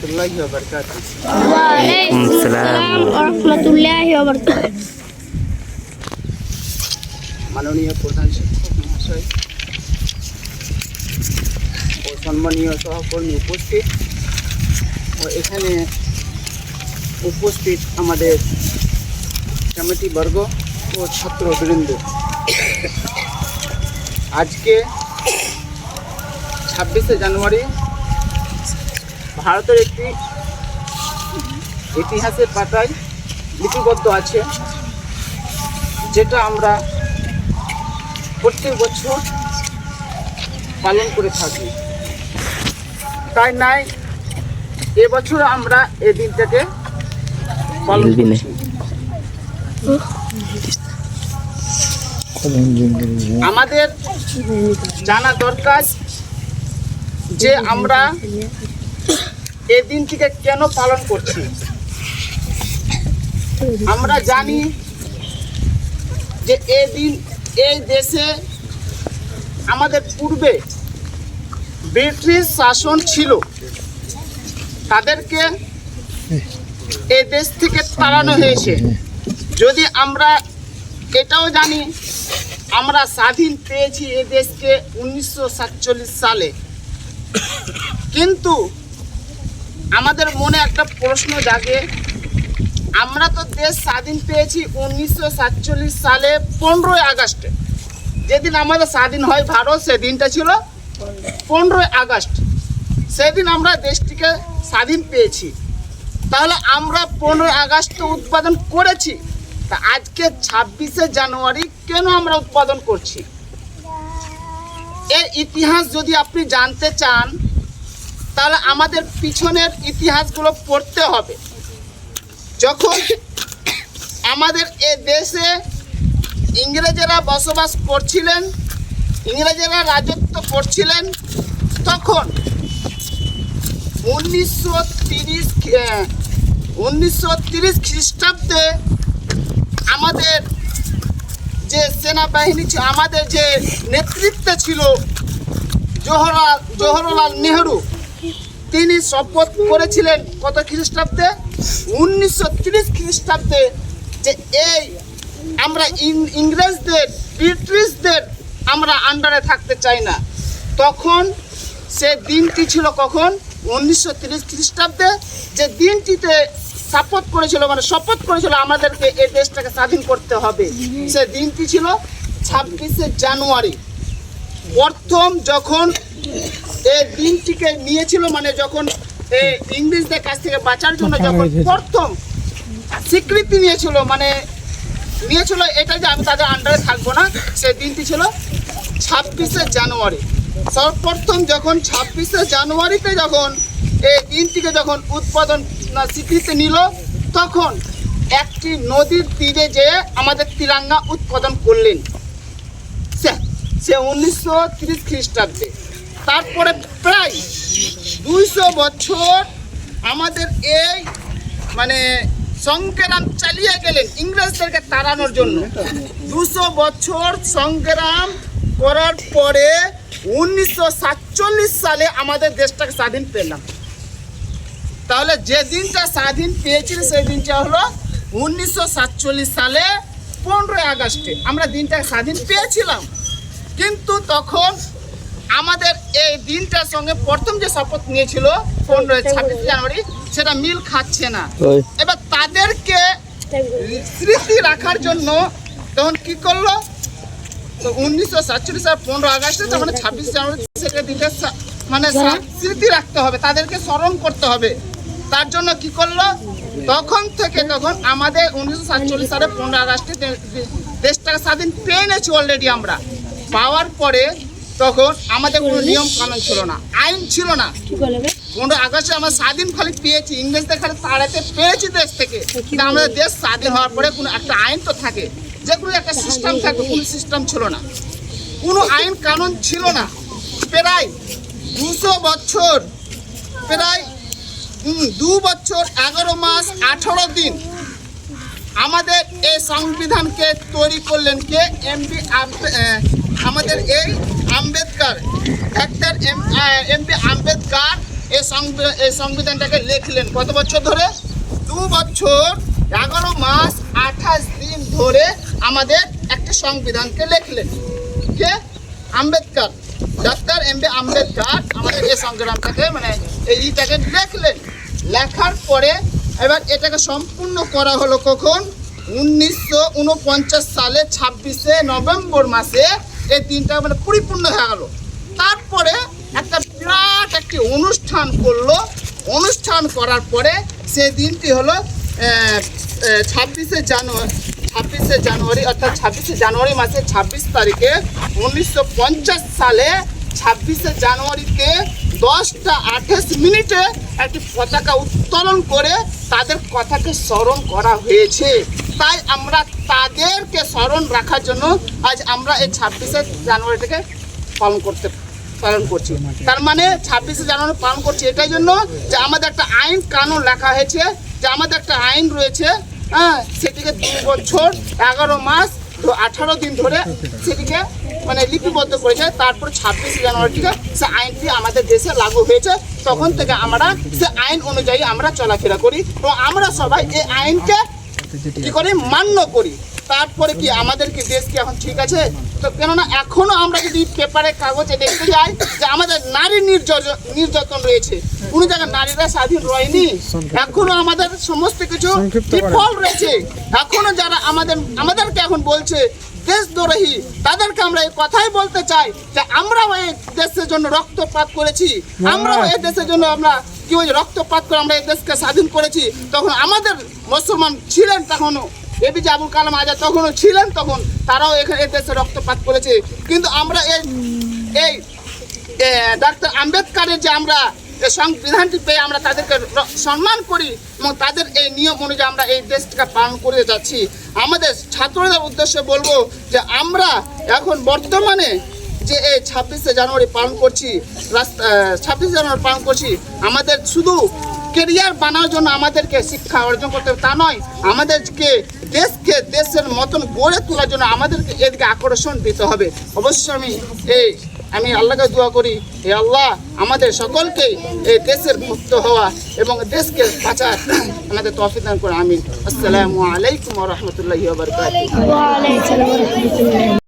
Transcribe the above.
রহমতুল্লাহি ওয়া বারাকাতুহু। ওয়ালাইকুম আসসালাম ওয়া রাহমাতুল্লাহি ওয়া বারাকাতুহু। মাননীয় প্রধান শিক্ষক মহাশয় ও সম্মানীয় সহকর্মী উপস্থিত ও এখানে উপস্থিত আমাদের কমিটিবর্গ ও ছাত্রবৃন্দ, আজকে 26শে জানুয়ারি ভারতের একটি ইতিহাসের পাতায় লিপিবদ্ধ আছে, যেটা আমরা প্রত্যেক বছর পালন করে থাকি। তাই নাই এবছর আমরা এই দিনটাকে পালন করছি। আমাদের জানা দরকার যে আমরা এই দিনটিকে কেন পালন করছি। আমরা জানি যে এই দেশে আমাদের পূর্বে ব্রিটিশ শাসন ছিল, তাদেরকে এই দেশ থেকে তাড়ানো হয়েছে। যদি আমরা এটাও জানি আমরা স্বাধীন পেয়েছি এই দেশকে 1947 সালে, কিন্তু আমাদের মনে একটা প্রশ্ন জাগে, আমরা তো দেশ স্বাধীন পেয়েছি 1947 সালে 15ই আগস্টে, যেদিন আমাদের স্বাধীন হয় ভারত, সেদিনটা ছিল 15ই আগস্ট। সেদিন আমরা দেশটিকে স্বাধীন পেয়েছি। তাহলে আমরা 15ই আগস্ট উৎপাদন করেছি, তা আজকে 26শে জানুয়ারি কেন আমরা উৎপাদন করছি? এর ইতিহাস যদি আপনি জানতে চান তাহলে আমাদের পিছনের ইতিহাসগুলো পড়তে হবে। যখন আমাদের এ দেশে ইংরেজেরা বসবাস করছিলেন, ইংরেজেরা রাজত্ব করছিলেন, তখন 1930 খ্রিস্টাব্দে আমাদের যে সেনাবাহিনী ছিল, আমাদের যে নেতৃত্বে ছিল জওহরলাল নেহরু, তিনি শপথ করেছিলেন কত খ্রিস্টাব্দে? 1930 খ্রিস্টাব্দে, যে এই আমরা ইংরেজদের, ব্রিটিশদের আমরা আন্ডারে থাকতে চাই না। তখন সে দিনটি ছিল কখন? 1930 খ্রিস্টাব্দে, যে দিনটিতে শপথ করেছিল আমাদেরকে এই দেশটাকে স্বাধীন করতে হবে। সে দিনটি ছিল 26শে জানুয়ারি। প্রথম যখন এই দিনটিকে নিয়েছিল, মানে যখন এই ইংরেজদের কাছ থেকে বাঁচার জন্য যখন প্রথম স্বীকৃতি নিয়েছিল, এটা যে আমি তাদের আন্ডারে থাকবো না, সেই দিনটি ছিল 26শে জানুয়ারি। সর্বপ্রথম যখন 26শে জানুয়ারিতে যখন এই দিনটিকে যখন উৎপাদন স্বীকৃতি নিল, তখন একটি নদীর তীরে যেয়ে আমাদের তিরঙ্গা উৎপাদন করলেন, সে 1930 খ্রিস্টাব্দে। তারপরে প্রায় 200 বছর আমাদের এই সংগ্রাম চালিয়ে গেলেন ইংরেজদেরকে তাড়ানোর জন্য। 200 বছর সংগ্রাম করার পরে 1947 সালে আমাদের দেশটাকে স্বাধীন পেলাম। তাহলে যে দিনটা স্বাধীন পেয়েছিল সেই দিনটা হলো 1947 সালে 15ই আগস্টে আমরা দিনটাকে স্বাধীন পেয়েছিলাম। কিন্তু তখন আমাদের এই দিনটার সঙ্গে প্রথম যে শপথ নিয়েছিল 26 জানুয়ারি, সেটা মিল খাচ্ছে না। এবার তাদেরকে স্মৃতি রাখার জন্য তখন কি করলো? তো 1947 সাল 15 আগস্টে, তখন 26 জানুয়ারি সেটা দিনটা স্মৃতি রাখতে হবে, তাদেরকে স্মরণ করতে হবে। তার জন্য কি করলো? তখন আমাদের 1947 সালে 15 আগস্টে দেশটাকে স্বাধীন পেয়ে নিয়েছি অলরেডি। আমরা পাওয়ার পরে তখন আমাদের কোনো নিয়ম কানুন ছিল না, আইন ছিল না। 15 আগস্টে আমরা স্বাধীন খালি পেয়েছি, ইংরেজদের খালি তাড়াতে পেরেছি দেশ থেকে। কিন্তু আমাদের দেশ স্বাধীন হওয়ার পরে কোনো একটা আইন তো থাকে, যে কোনো একটা সিস্টেম থাকে, কোনো সিস্টেম ছিল না, কোনো আইন কানুন ছিল না। প্রায় 200 বছর, প্রায় 2 বছর 11 মাস 18 দিন আমাদের এই সংবিধানকে তৈরি করলেন কে? আমাদের এই আম্বেদকর, ডাক্তার এমপি আম্বেদকর এই সংবিধানটাকে লিখলেন কত বছর ধরে? 2 বছর 11 মাস 28 দিন ধরে আমাদের একটা সংবিধানকে লিখলেন। কে? Ambedkar, doctor M B. আম্বেদকর আমাদের এই সংগ্রামটাকে মানে এইটাকে লিখলেন। লেখার পরে এবার এটাকে সম্পূর্ণ করা হলো কখন? 1949 সালে 26শে নভেম্বর মাসে এই দিনটা মানে পরিপূর্ণ হয়ে গেল। তারপরে একটা বিরাট একটি অনুষ্ঠান করলো। অনুষ্ঠান করার পরে সেই দিনটি হলো 26শে জানুয়ারি অর্থাৎ 26শে জানুয়ারি মাসে 26 তারিখে 1950 সালে 26শে জানুয়ারিতে 10:28 একটি পতাকা উত্তোলন করে তাদের কথাকে স্মরণ করা হয়েছে। তাই আমরা তাদেরকে স্মরণ রাখার জন্য আজ আমরা এই 26শে জানুয়ারিটাকে পালন করছি। তার মানে 26শে জানুয়ারি পালন করছি এটাই জন্য যে আমাদের একটা আইন কানুন লেখা হয়েছে, যে আমাদের একটা আইন রয়েছে, হ্যাঁ, সেটিকে 2 বছর 11 মাস 18 দিন ধরে সেটিকে মানে লিপিবদ্ধ করেছে। তারপর 26শে জানুয়ারি থেকে সে আইনটি আমাদের দেশে লাগু হয়েছে। তখন থেকে আমরা সে আইন অনুযায়ী আমরা চলাফেরা করি এবং আমরা সবাই এই আইনকে কি করে মান্য করি। তারপরে কি আমাদের কি দেশ কি এখন ঠিক আছে? তো কেননা এখনো আমরা যদি পেপারে কাগজে দেখতে যাই যে আমাদের নারী নির্যাতন রয়েছে, কোনো জায়গায় নারীরা স্বাধীন রয়নি, এখনো আমাদের সমস্ত কিছু বিফল রয়েছে। এখনো যারা আমাদেরকে এখন বলছে দেশদ্রোহী, তাদেরকে আমরা এই কথাই বলতে চাই যে আমরাও এই দেশের জন্য রক্তপাত করেছি, আমরাও এই দেশের জন্য আমরা কি বলছি রক্তপাত করে আমরা এই দেশকে স্বাধীন করেছি। তখন আমাদের মুসলমান ছিলেন, তখনও এপিজে আবুল কালাম আজাদ তখনও ছিলেন, তখন তারাও এখানে এই দেশে রক্তপাত করেছে। কিন্তু আমরা এই ডক্টর আম্বেদকরের যে আমরা সংবিধানটি পেয়ে আমরা তাদেরকে সম্মান করি এবং তাদের এই নিয়ম অনুযায়ী আমরা এই দেশটাকে পালন করে যাচ্ছি। আমাদের ছাত্রদের উদ্দেশ্যে বলবো যে আমরা এখন বর্তমানে যে এই 26শে জানুয়ারি পালন করছি, 26শে জানুয়ারি পালন করছি, আমাদের শুধু কেরিয়ার বানানোর জন্য আমাদেরকে শিক্ষা অর্জন করতে হবে তা নয়, আমাদেরকে দেশের মতন গড়ে তোলার জন্য আমাদেরকে এদিকে আকর্ষণ দিতে হবে। অবশ্যই আমি আল্লাহকে দোয়া করি, হে আল্লাহ আমাদের সকলকে এই দেশের মুক্ত হওয়া এবং দেশকে বাঁচার আমাদের তৌফিক দান করে। আমিন। আসসালামু আলাইকুম ওয়া রাহমাতুল্লাহি ওয়া বারাকাতুহু।